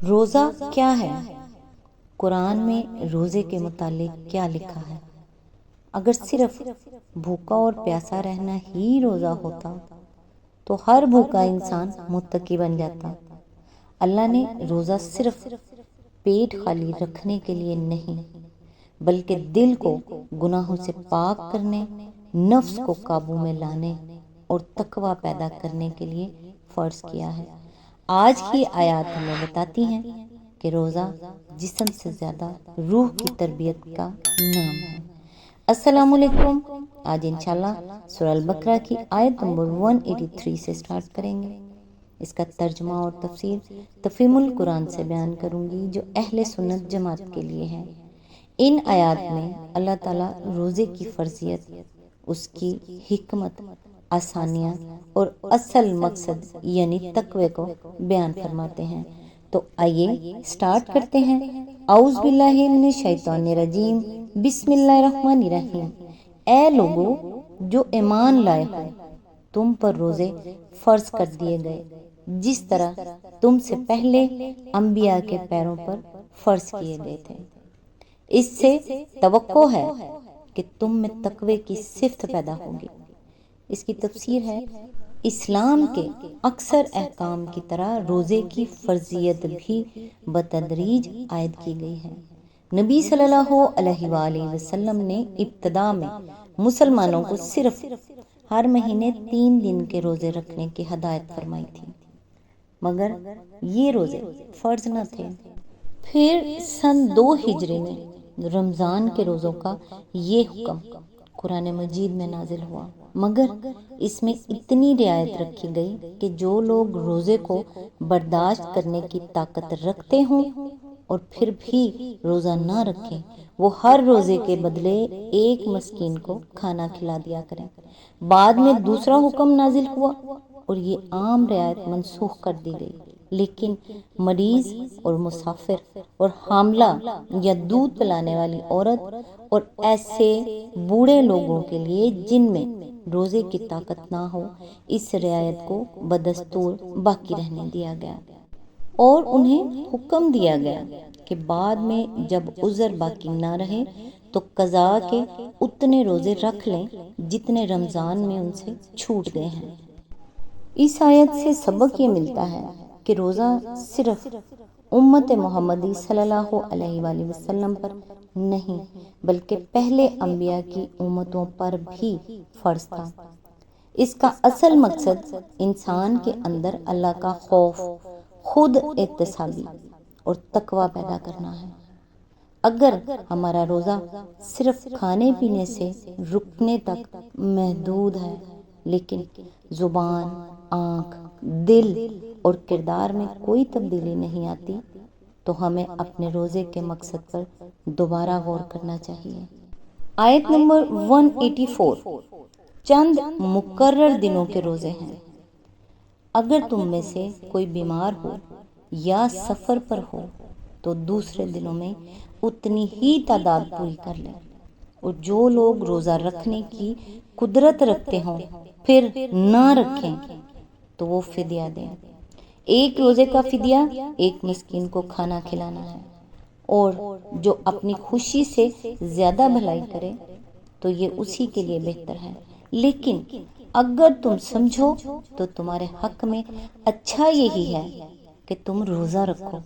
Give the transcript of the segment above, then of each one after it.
روزہ کیا ہے؟ قرآن میں روزے کے متعلق کیا لکھا ہے؟ اگر صرف بھوکا اور پیاسا رہنا ہی روزہ ہوتا تو ہر بھوکا انسان متقی بن جاتا۔ اللہ نے روزہ صرف پیٹ خالی رکھنے کے لیے نہیں بلکہ دل کو گناہوں سے پاک کرنے، نفس کو قابو میں لانے اور تقوی پیدا کرنے کے لیے فرض کیا ہے۔ آج کی آیات ہمیں بتاتی ہیں کہ روزہ جسم سے زیادہ روح کی تربیت کا نام ہے۔ السلام علیکم۔ آج انشاءاللہ سورہ البقرہ کی آیت نمبر 183 سے سٹارٹ کریں گے۔ اس کا ترجمہ اور تفسیر تفہیم القرآن سے بیان کروں گی جو اہل سنت جماعت کے لیے ہے۔ ان آیات میں اللہ تعالیٰ روزے کی فرضیت، اس کی حکمت، آسانیاں اور اصل مقصد یعنی تقوی کو بیان فرماتے ہیں۔ تو آئیے سٹارٹ کرتے ہیں۔ اعوذ باللہ من الشیطان الرجیم، بسم اللہ الرحمن الرحیم۔ اے لوگو جو ایمان لائے ہو، تم پر روزے فرض کر دیے گئے جس طرح تم سے پہلے انبیاء کے پیروں پر فرض کیے گئے تھے۔ اس سے توقع ہے کہ تم میں تقوی کی صفت پیدا ہوگی۔ اس کی تفسیر ہے، اسلام کے اکثر احکام کی طرح روزے کی فرضیت بھی بتدریج عائد کی گئی ہے۔ نبی صلی اللہ علیہ وآلہ وسلم نے ابتدا میں مسلمانوں کو صرف ہر مہینے 3 دن کے روزے رکھنے کی ہدایت فرمائی تھی، مگر یہ روزے فرض نہ تھے۔ پھر سن 2 ہجری میں رمضان کے روزوں کا یہ حکم قرآن مجید میں نازل ہوا، مگر اس میں اتنی رعایت رکھی گئی کہ جو لوگ روزے کو برداشت کرنے کی طاقت رکھتے ہوں اور پھر بھی روزہ نہ رکھیں، وہ ہر روزے کے بدلے ایک مسکین کو کھانا کھلا دیا کریں۔ بعد میں دوسرا حکم نازل ہوا اور یہ عام رعایت منسوخ کر دی گئی، لیکن مریض اور مسافر اور حاملہ یا دودھ پلانے والی عورت اور ایسے بوڑھے لوگوں کے لیے جن میں روزے کی طاقت نہ ہو، اس رعایت کو بدستور باقی رہنے دیا گیا اور انہیں حکم دیا گیا کہ بعد میں جب عذر باقی نہ رہے تو قضا کے اتنے روزے رکھ لیں جتنے رمضان میں ان سے چھوٹ گئے ہیں۔ اس آیت سے سبق یہ ملتا ہے کہ روزہ صرف امت محمدی صلی اللہ علیہ وآلہ وسلم پر نہیں بلکہ پہلے انبیاء کی امتوں پر بھی فرض تھا۔ اس کا اصل مقصد انسان کے اندر اللہ کا خوف، خود احتسابی اور تقوی پیدا کرنا ہے۔ اگر ہمارا روزہ صرف کھانے پینے سے رکنے تک محدود ہے لیکن زبان، آنکھ، دل اور کردار میں کوئی تبدیلی نہیں آتی تو ہمیں اپنے روزے کے مقصد پر دوبارہ غور کرنا چاہیے۔ آیت نمبر 184، چند مقرر دنوں کے روزے ہیں۔ اگر تم میں سے کوئی بیمار ہو یا سفر پر ہو تو دوسرے دنوں میں اتنی ہی تعداد پوری کر لیں، اور جو لوگ روزہ رکھنے کی قدرت رکھتے ہوں پھر نہ رکھیں تو وہ فدیہ دیں۔ ایک روزے کا فدیہ ایک مسکین کو کھانا کھلانا ہے، اور جو اپنی خوشی سے زیادہ بھلائی کرے تو یہ اسی کے لیے بہتر ہے، لیکن اگر تم سمجھو تو تمہارے حق میں اچھا یہی ہے کہ تم روزہ رکھو۔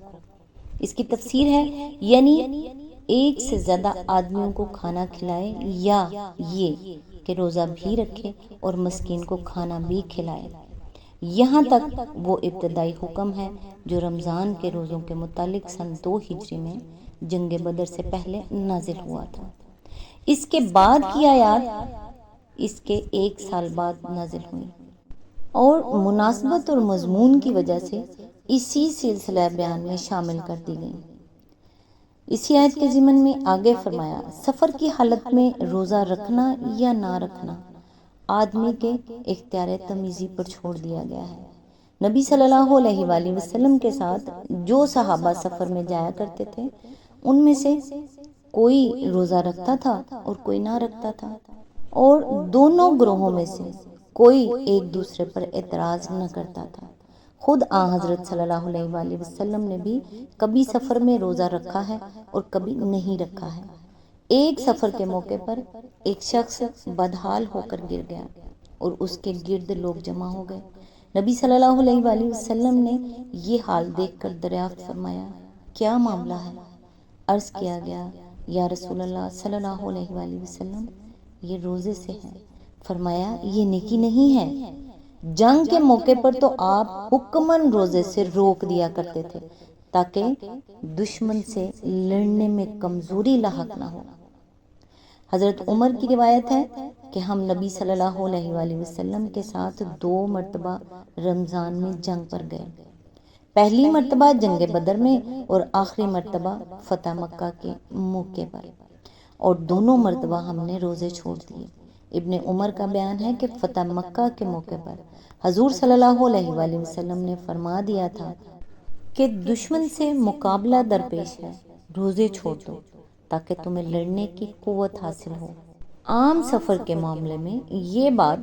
اس کی تفسیر ہے، یعنی ایک سے زیادہ آدمیوں کو کھانا کھلائے یا یہ کہ روزہ بھی رکھے اور مسکین کو کھانا بھی کھلائے۔ یہاں تک وہ ابتدائی حکم ہے جو رمضان کے روزوں کے متعلق سن 2 ہجری میں جنگ بدر سے پہلے نازل ہوا تھا۔ اس کے بعد کی آیات اس کے 1 سال بعد نازل ہوئی اور مناسبت اور مضمون کی وجہ سے اسی سلسلہ بیان میں شامل کر دی گئی۔ اسی آیت کے ضمن میں آگے فرمایا، سفر کی حالت میں روزہ رکھنا یا نہ رکھنا آدمی کے اختیار تمیزی پر چھوڑ دیا گیا ہے۔ نبی صلی اللہ علیہ وآلہ وسلم کے ساتھ جو صحابہ سفر میں جایا کرتے تھے ان میں سے کوئی روزہ رکھتا تھا اور کوئی نہ رکھتا تھا، اور دونوں گروہوں میں سے کوئی ایک دوسرے پر اعتراض نہ کرتا تھا۔ خود حضرت صلی اللہ علیہ وآلہ وسلم نے بھی کبھی سفر میں روزہ رکھا ہے اور کبھی نہیں رکھا ہے۔ ایک سفر کے موقع پر ایک شخص بدحال ہو کر گر گیا اور اس کے گرد لوگ جمع ہو گئے۔ نبی صلی اللہ علیہ وآلہ وسلم نے یہ حال دیکھ کر دریافت فرمایا، کیا معاملہ ہے؟ عرض کیا گیا، یا رسول اللہ صلی اللہ علیہ وآلہ وسلم، یہ روزے سے ہے۔ فرمایا، یہ نیکی نہیں ہے۔ جنگ کے موقع پر تو آپ حکماً روزے سے روک دیا کرتے تھے تاکہ دشمن سے لڑنے میں کمزوری لاحق نہ ہو۔ حضرت عمر کی روایت ہے کہ ہم نبی صلی اللہ علیہ وآلہ وسلم کے ساتھ 2 مرتبہ رمضان میں جنگ پر گئے، پہلی مرتبہ جنگ بدر میں اور آخری مرتبہ فتح مکہ کے موقع پر، اور دونوں مرتبہ ہم نے روزے چھوڑ دیے۔ ابن عمر کا بیان ہے کہ فتح مکہ کے موقع پر حضور صلی اللہ علیہ وآلہ وسلم نے فرما دیا تھا کہ دشمن سے مقابلہ درپیش ہے، روزے چھوڑ دو تاکہ تمہیں لڑنے کی قوت حاصل ہو۔ عام سفر کے معاملے میں یہ بات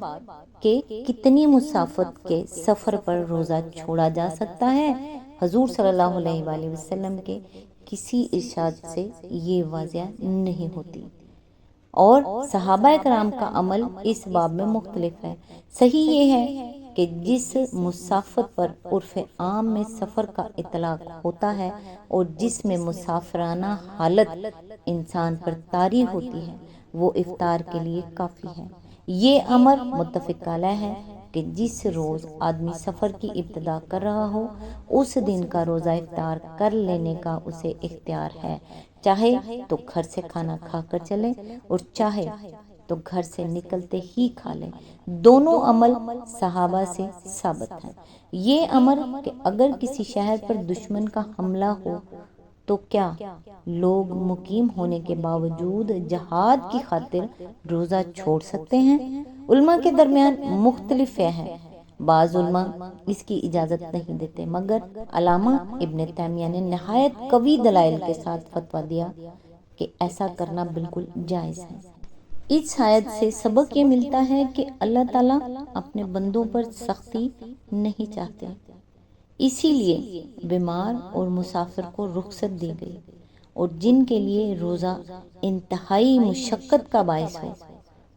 کہ کتنی مسافت کے سفر پر روزہ چھوڑا جا سکتا ہے، حضور صلی اللہ علیہ وآلہ وسلم کے کسی ارشاد سے یہ واضح نہیں ہوتی، اور صحابہ کرام کا عمل اس باب میں مختلف ہے۔ صحیح یہ ہے کہ جس مسافت پر عرف عام میں سفر کا اطلاق ہوتا ہے اور جس میں مسافرانہ حالت انسان پر طاری ہوتی ہے، وہ افطار کے لیے کافی ہے۔ یہ امر متفق علیہ ہے کہ جس روز آدمی سفر کی ابتدا کر رہا ہو، اس دن کا روزہ افطار کر لینے کا اسے اختیار ہے، چاہے تو گھر سے کھانا کھا کر چلے اور چاہے تو گھر سے نکلتے ہی کھا لے۔ دونوں عمل صحابہ سے ثابت ہیں۔ یہ امر کہ اگر کسی شہر پر دشمن کا حملہ ہو تو کیا لوگ مقیم ہونے کے باوجود جہاد کی خاطر روزہ چھوڑ سکتے ہیں؟ علماء کے درمیان مختلف ہے۔ بعض علماء اس کی اجازت نہیں دیتے، مگر علامہ ابن تیمیہ نے نہایت قوی دلائل کے ساتھ فتویٰ دیا کہ ایسا کرنا بالکل جائز ہے۔ اس آیت سے سبق یہ ملتا ہے کہ اللہ تعالیٰ اپنے بندوں پر سختی نہیں چاہتے، اسی لیے بیمار اور مسافر کو رخصت دی گئی، اور جن کے لیے روزہ انتہائی مشقت کا باعث ہو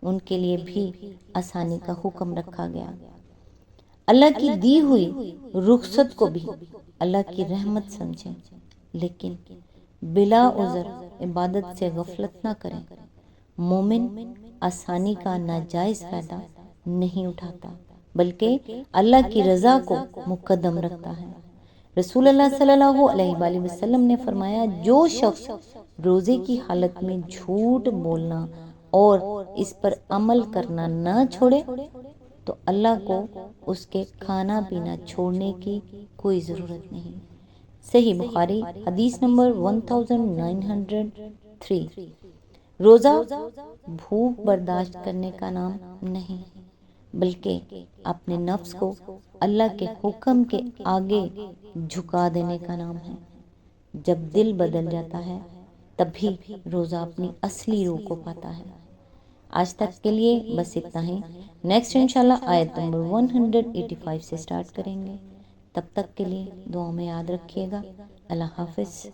ان کے لیے بھی آسانی کا حکم رکھا گیا۔ اللہ کی دی ہوئی رخصت کو بھی اللہ کی رحمت سمجھیں، لیکن بلا عذر عبادت سے غفلت نہ کریں۔ مومن آسانی کا ناجائز فائدہ نہیں اٹھاتا، بلکہ اللہ کی رضا کو مقدم رکھتا ہے۔ رسول اللہ صلی اللہ علیہ وآلہ وسلم نے فرمایا، جو شخص روزے کی حالت میں جھوٹ بولنا اور اس پر عمل کرنا نہ چھوڑے تو اللہ کو اس کے کھانا پینا چھوڑنے کی کوئی ضرورت نہیں۔ صحیح بخاری حدیث نمبر 1903۔ روزہ بھوک برداشت کرنے کا نام نہیں، بلکہ اپنے نفس کو اللہ کے حکم کے آگے جھکا دینے کا نام ہے۔ جب دل بدل جاتا ہے تبھی روزہ اپنی اصلی روح کو پاتا ہے۔ آج تک کے لیے بس اتنا ہی۔ نیکسٹ انشاءاللہ آیت نمبر 185 سے سٹارٹ کریں گے۔ تب تک کے لیے دعاؤں میں یاد رکھیے گا۔ اللہ حافظ۔